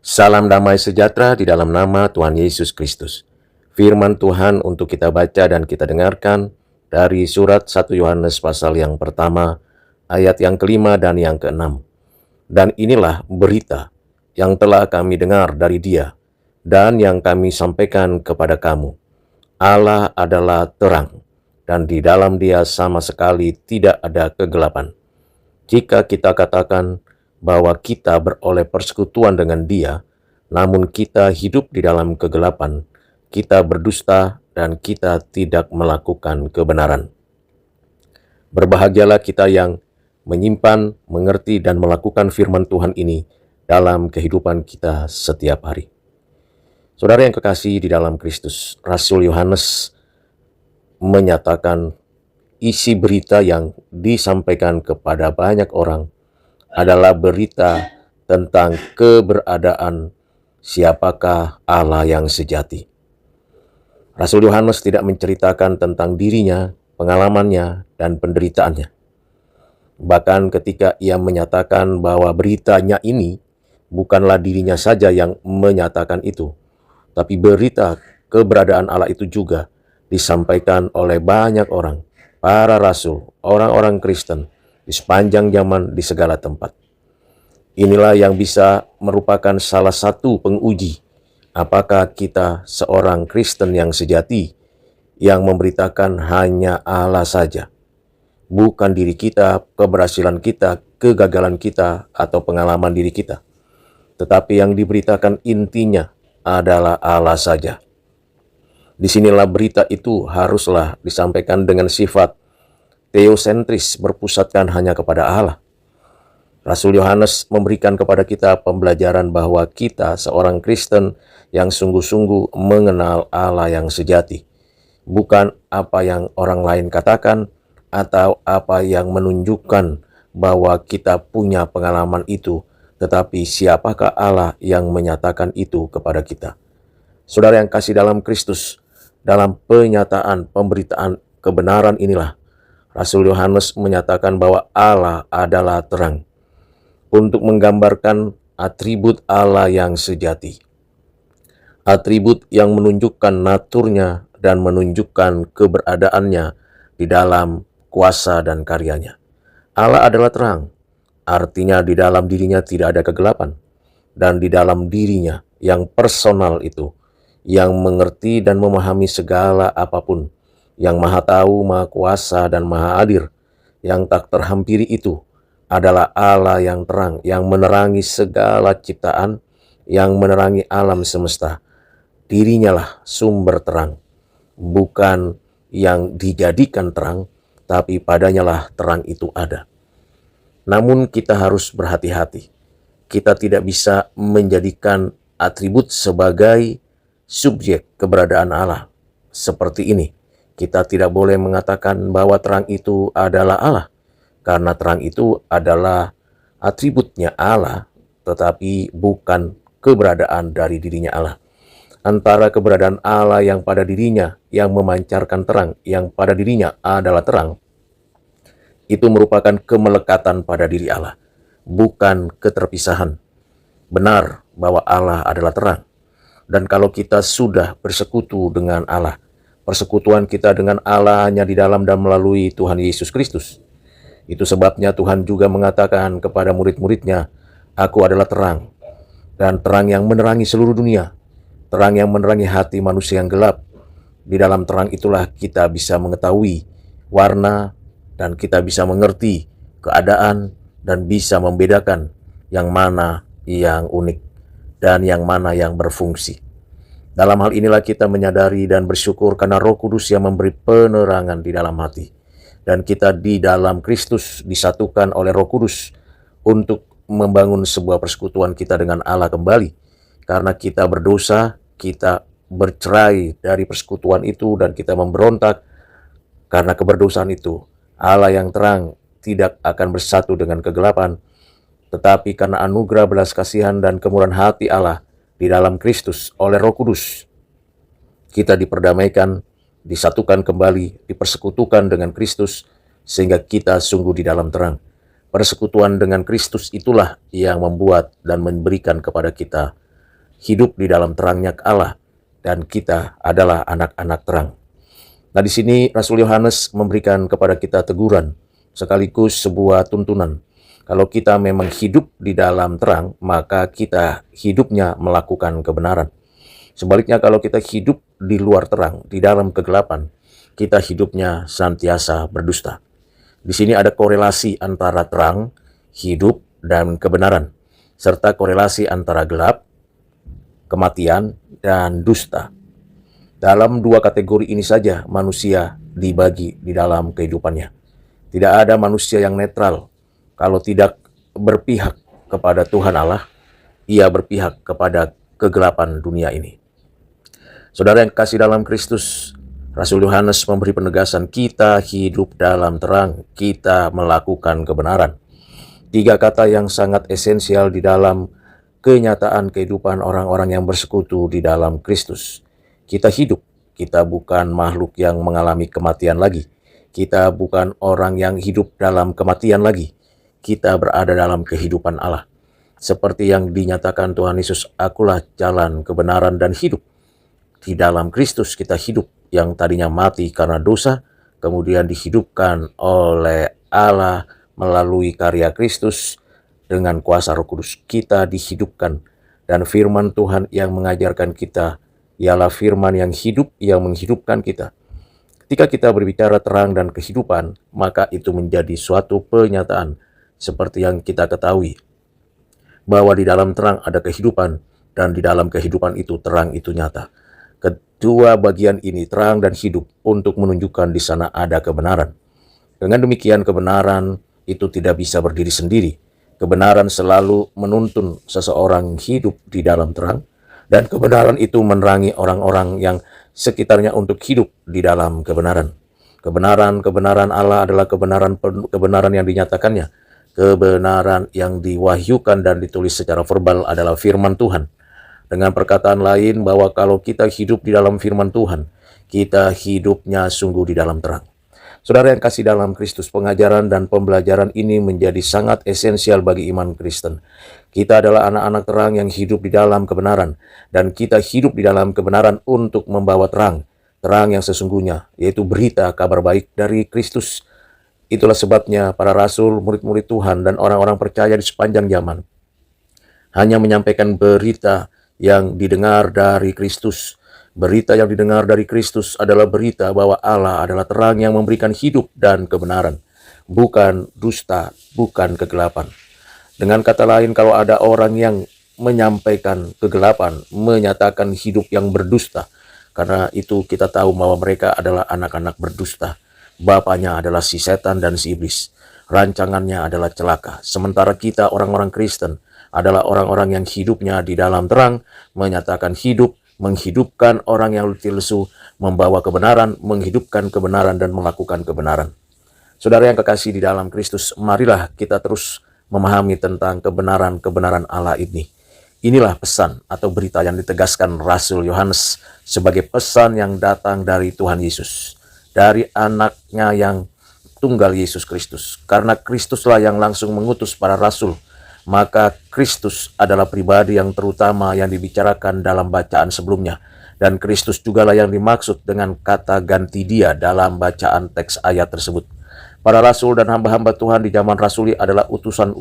Salam damai sejahtera di dalam nama Tuhan Yesus Kristus. Firman Tuhan untuk kita baca dan kita dengarkan dari surat 1 Yohanes pasal yang pertama, ayat yang kelima dan yang keenam. Dan inilah berita yang telah kami dengar dari Dia dan yang kami sampaikan kepada kamu. Allah adalah terang, dan di dalam Dia sama sekali tidak ada kegelapan. Jika kita katakan bahwa kita beroleh persekutuan dengan Dia, namun kita hidup di dalam kegelapan, kita berdusta dan kita tidak melakukan kebenaran. Berbahagialah kita yang menyimpan, mengerti, dan melakukan firman Tuhan ini dalam kehidupan kita setiap hari. Saudara yang kekasih di dalam Kristus, Rasul Yohanes menyatakan isi berita yang disampaikan kepada banyak orang adalah berita tentang keberadaan siapakah Allah yang sejati. Rasul Yohanes tidak menceritakan tentang dirinya, pengalamannya, dan penderitaannya. Bahkan ketika ia menyatakan bahwa beritanya ini bukanlah dirinya saja yang menyatakan itu, tapi berita keberadaan Allah itu juga disampaikan oleh banyak orang, para rasul, orang-orang Kristen, di sepanjang zaman, di segala tempat. Inilah yang bisa merupakan salah satu penguji apakah kita seorang Kristen yang sejati, yang memberitakan hanya Allah saja, bukan diri kita, keberhasilan kita, kegagalan kita, atau pengalaman diri kita. Tetapi yang diberitakan intinya adalah Allah saja. Disinilah berita itu haruslah disampaikan dengan sifat teosentris, berpusatkan hanya kepada Allah. Rasul Yohanes memberikan kepada kita pembelajaran bahwa kita seorang Kristen yang sungguh-sungguh mengenal Allah yang sejati. Bukan apa yang orang lain katakan atau apa yang menunjukkan bahwa kita punya pengalaman itu, tetapi siapakah Allah yang menyatakan itu kepada kita. Saudara yang kasih dalam Kristus, dalam penyataan pemberitaan kebenaran inilah, Rasul Yohanes menyatakan bahwa Allah adalah terang, untuk menggambarkan atribut Allah yang sejati. Atribut yang menunjukkan naturnya dan menunjukkan keberadaannya di dalam kuasa dan karyanya. Allah adalah terang, artinya di dalam dirinya tidak ada kegelapan. Dan di dalam dirinya yang personal itu, yang mengerti dan memahami segala apapun, yang maha tahu, maha kuasa, dan maha hadir, yang tak terhampiri itu, adalah Allah yang terang, yang menerangi segala ciptaan, yang menerangi alam semesta. Dirinya lah sumber terang, bukan yang dijadikan terang, tapi padanya lah terang itu ada. Namun kita harus berhati-hati. Kita tidak bisa menjadikan atribut sebagai subjek keberadaan Allah. Seperti ini, kita tidak boleh mengatakan bahwa terang itu adalah Allah, karena terang itu adalah atributnya Allah, tetapi bukan keberadaan dari dirinya Allah. Antara keberadaan Allah yang pada dirinya, yang memancarkan terang, yang pada dirinya adalah terang, itu merupakan kemelekatan pada diri Allah, bukan keterpisahan. Benar bahwa Allah adalah terang. Dan kalau kita sudah bersekutu dengan Allah, persekutuan kita dengan Allah hanya di dalam dan melalui Tuhan Yesus Kristus. Itu sebabnya Tuhan juga mengatakan kepada murid-muridnya, "Aku adalah terang, dan terang yang menerangi seluruh dunia, terang yang menerangi hati manusia yang gelap." Di dalam terang itulah kita bisa mengetahui warna, dan kita bisa mengerti keadaan, dan bisa membedakan yang mana yang unik dan yang mana yang berfungsi. Dalam hal inilah kita menyadari dan bersyukur karena Roh Kudus yang memberi penerangan di dalam hati. Dan kita di dalam Kristus disatukan oleh Roh Kudus untuk membangun sebuah persekutuan kita dengan Allah kembali. Karena kita berdosa, kita bercerai dari persekutuan itu dan kita memberontak karena keberdosaan itu. Allah yang terang tidak akan bersatu dengan kegelapan, tetapi karena anugerah belas kasihan dan kemurahan hati Allah di dalam Kristus oleh Roh Kudus, kita diperdamaikan, disatukan kembali, dipersekutukan dengan Kristus, sehingga kita sungguh di dalam terang. Persekutuan dengan Kristus itulah yang membuat dan memberikan kepada kita hidup di dalam terangnya Allah, dan kita adalah anak-anak terang. Nah, di sini Rasul Yohanes memberikan kepada kita teguran sekaligus sebuah tuntunan. Kalau kita memang hidup di dalam terang, maka kita hidupnya melakukan kebenaran. Sebaliknya, kalau kita hidup di luar terang, di dalam kegelapan, kita hidupnya senantiasa berdusta. Di sini ada korelasi antara terang, hidup, dan kebenaran, serta korelasi antara gelap, kematian, dan dusta. Dalam dua kategori ini saja manusia dibagi di dalam kehidupannya. Tidak ada manusia yang netral. Kalau tidak berpihak kepada Tuhan Allah, ia berpihak kepada kegelapan dunia ini. Saudara yang kasih dalam Kristus, Rasul Yohanes memberi penegasan, kita hidup dalam terang, kita melakukan kebenaran. Tiga kata yang sangat esensial di dalam kenyataan kehidupan orang-orang yang bersekutu di dalam Kristus. Kita hidup, kita bukan makhluk yang mengalami kematian lagi. Kita bukan orang yang hidup dalam kematian lagi. Kita berada dalam kehidupan Allah. Seperti yang dinyatakan Tuhan Yesus, akulah jalan, kebenaran, dan hidup. Di dalam Kristus kita hidup, yang tadinya mati karena dosa, kemudian dihidupkan oleh Allah melalui karya Kristus dengan kuasa Roh Kudus. Kita dihidupkan, dan firman Tuhan yang mengajarkan kita ialah firman yang hidup, yang menghidupkan kita. Ketika kita berbicara terang dan kehidupan, maka itu menjadi suatu penyataan seperti yang kita ketahui, bahwa di dalam terang ada kehidupan, dan di dalam kehidupan itu terang itu nyata. Kedua bagian ini, terang dan hidup, untuk menunjukkan di sana ada kebenaran. Dengan demikian, kebenaran itu tidak bisa berdiri sendiri. Kebenaran selalu menuntun seseorang hidup di dalam terang, dan kebenaran itu menerangi orang-orang yang sekitarnya untuk hidup di dalam kebenaran. Kebenaran Allah adalah kebenaran yang dinyatakannya. Kebenaran yang diwahyukan dan ditulis secara verbal adalah firman Tuhan. Dengan perkataan lain, bahwa kalau kita hidup di dalam firman Tuhan, kita hidupnya sungguh di dalam terang. Saudara yang kasih dalam Kristus, pengajaran dan pembelajaran ini menjadi sangat esensial bagi iman Kristen. Kita adalah anak-anak terang yang hidup di dalam kebenaran, dan kita hidup di dalam kebenaran untuk membawa terang yang sesungguhnya, yaitu berita kabar baik dari Kristus. Itulah sebabnya para rasul, murid-murid Tuhan, dan orang-orang percaya di sepanjang zaman hanya menyampaikan berita yang didengar dari Kristus. Berita yang didengar dari Kristus adalah berita bahwa Allah adalah terang yang memberikan hidup dan kebenaran, bukan dusta, bukan kegelapan. Dengan kata lain, kalau ada orang yang menyampaikan kegelapan, menyatakan hidup yang berdusta, karena itu kita tahu bahwa mereka adalah anak-anak berdusta. Bapaknya adalah si setan dan si iblis. Rancangannya adalah celaka. Sementara kita orang-orang Kristen adalah orang-orang yang hidupnya di dalam terang, menyatakan hidup, menghidupkan orang yang letih lesu, membawa kebenaran, menghidupkan kebenaran, dan melakukan kebenaran. Saudara yang kekasih di dalam Kristus, marilah kita terus memahami tentang kebenaran-kebenaran Allah ini. Inilah pesan atau berita yang ditegaskan Rasul Yohanes sebagai pesan yang datang dari Tuhan Yesus, dari anaknya yang tunggal Yesus Kristus. Karena Kristuslah yang langsung mengutus para rasul, maka Kristus adalah pribadi yang terutama yang dibicarakan dalam bacaan sebelumnya. Dan Kristus jugalah yang dimaksud dengan kata ganti dia dalam bacaan teks ayat tersebut. Para rasul dan hamba-hamba Tuhan di zaman rasuli adalah utusan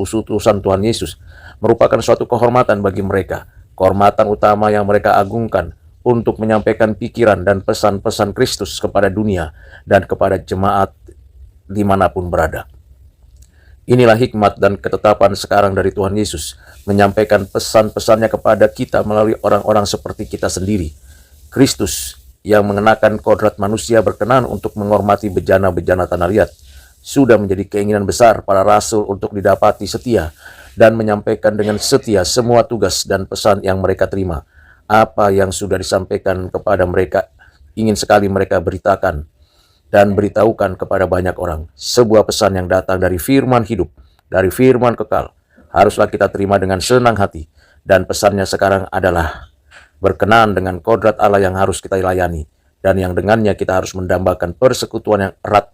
Tuhan Yesus. Merupakan suatu kehormatan bagi mereka. Kehormatan utama yang mereka agungkan untuk menyampaikan pikiran dan pesan-pesan Kristus kepada dunia dan kepada jemaat dimanapun berada. Inilah hikmat dan ketetapan sekarang dari Tuhan Yesus, menyampaikan pesan-pesannya kepada kita melalui orang-orang seperti kita sendiri. Kristus yang mengenakan kodrat manusia berkenan untuk menghormati bejana-bejana tanah liat, sudah menjadi keinginan besar para rasul untuk didapati setia dan menyampaikan dengan setia semua tugas dan pesan yang mereka terima. Apa yang sudah disampaikan kepada mereka, ingin sekali mereka beritakan dan beritahukan kepada banyak orang. Sebuah pesan yang datang dari firman hidup, dari firman kekal, haruslah kita terima dengan senang hati. Dan pesannya sekarang adalah berkenan dengan kodrat Allah yang harus kita layani, dan yang dengannya kita harus mendambakan persekutuan yang erat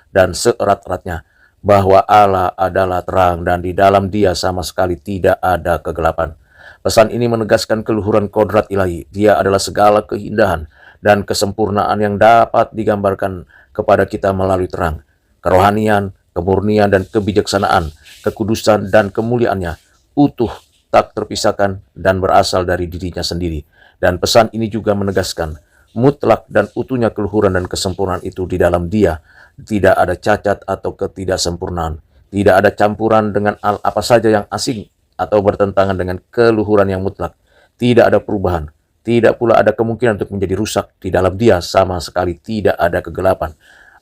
dan seerat-eratnya, bahwa Allah adalah terang dan di dalam dia sama sekali tidak ada kegelapan. Pesan ini menegaskan keluhuran kodrat ilahi. Dia adalah segala keindahan dan kesempurnaan yang dapat digambarkan kepada kita melalui terang, kerohanian, kemurnian dan kebijaksanaan, kekudusan dan kemuliaannya, utuh, tak terpisahkan dan berasal dari dirinya sendiri. Dan pesan ini juga menegaskan mutlak dan utuhnya keluhuran dan kesempurnaan itu di dalam Dia. Tidak ada cacat atau ketidaksempurnaan. Tidak ada campuran dengan apa saja yang asing atau bertentangan dengan keluhuran yang mutlak. Tidak ada perubahan. Tidak pula ada kemungkinan untuk menjadi rusak. Di dalam Dia sama sekali tidak ada kegelapan.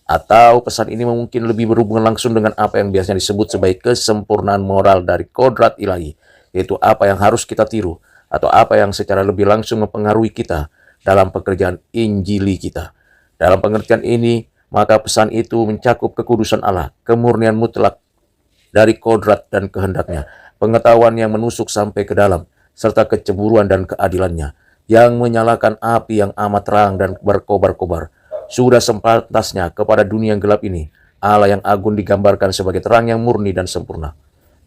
Atau pesan ini mungkin lebih berhubungan langsung dengan apa yang biasanya disebut sebagai kesempurnaan moral dari kodrat ilahi, yaitu apa yang harus kita tiru, atau apa yang secara lebih langsung mempengaruhi kita dalam pekerjaan Injili kita. Dalam pengertian ini, maka pesan itu mencakup kekudusan Allah, kemurnian mutlak dari kodrat dan kehendaknya, pengetahuan yang menusuk sampai ke dalam, serta kecemburuan dan keadilannya, yang menyalakan api yang amat terang dan berkobar-kobar. Sudah sepantasnya kepada dunia yang gelap ini, Allah yang agung digambarkan sebagai terang yang murni dan sempurna.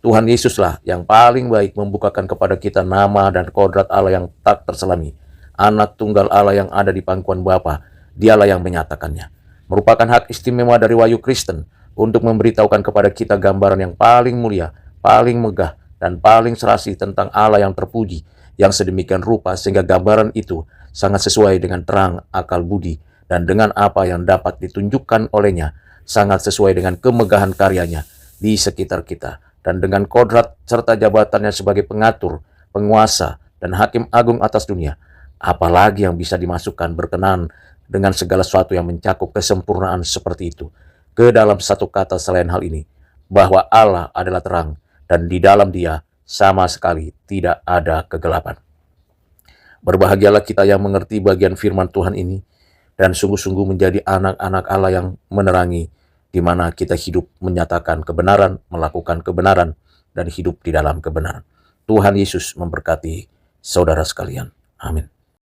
Tuhan Yesuslah yang paling baik membukakan kepada kita nama dan kodrat Allah yang tak terselami. Anak tunggal Allah yang ada di pangkuan Bapa, Dialah yang menyatakannya. Merupakan hak istimewa dari Wahyu Kristen untuk memberitahukan kepada kita gambaran yang paling mulia, paling megah, dan paling serasi tentang Allah yang terpuji, yang sedemikian rupa sehingga gambaran itu sangat sesuai dengan terang akal budi, dan dengan apa yang dapat ditunjukkan olehnya, sangat sesuai dengan kemegahan karyanya di sekitar kita, dan dengan kodrat serta jabatannya sebagai pengatur, penguasa, dan hakim agung atas dunia. Apalagi yang bisa dimasukkan berkenan dengan segala sesuatu yang mencakup kesempurnaan seperti itu ke dalam satu kata selain hal ini, bahwa Allah adalah terang dan di dalam Dia sama sekali tidak ada kegelapan. Berbahagialah kita yang mengerti bagian firman Tuhan ini dan sungguh-sungguh menjadi anak-anak Allah yang menerangi, di mana kita hidup menyatakan kebenaran, melakukan kebenaran, dan hidup di dalam kebenaran. Tuhan Yesus memberkati saudara sekalian. Amin.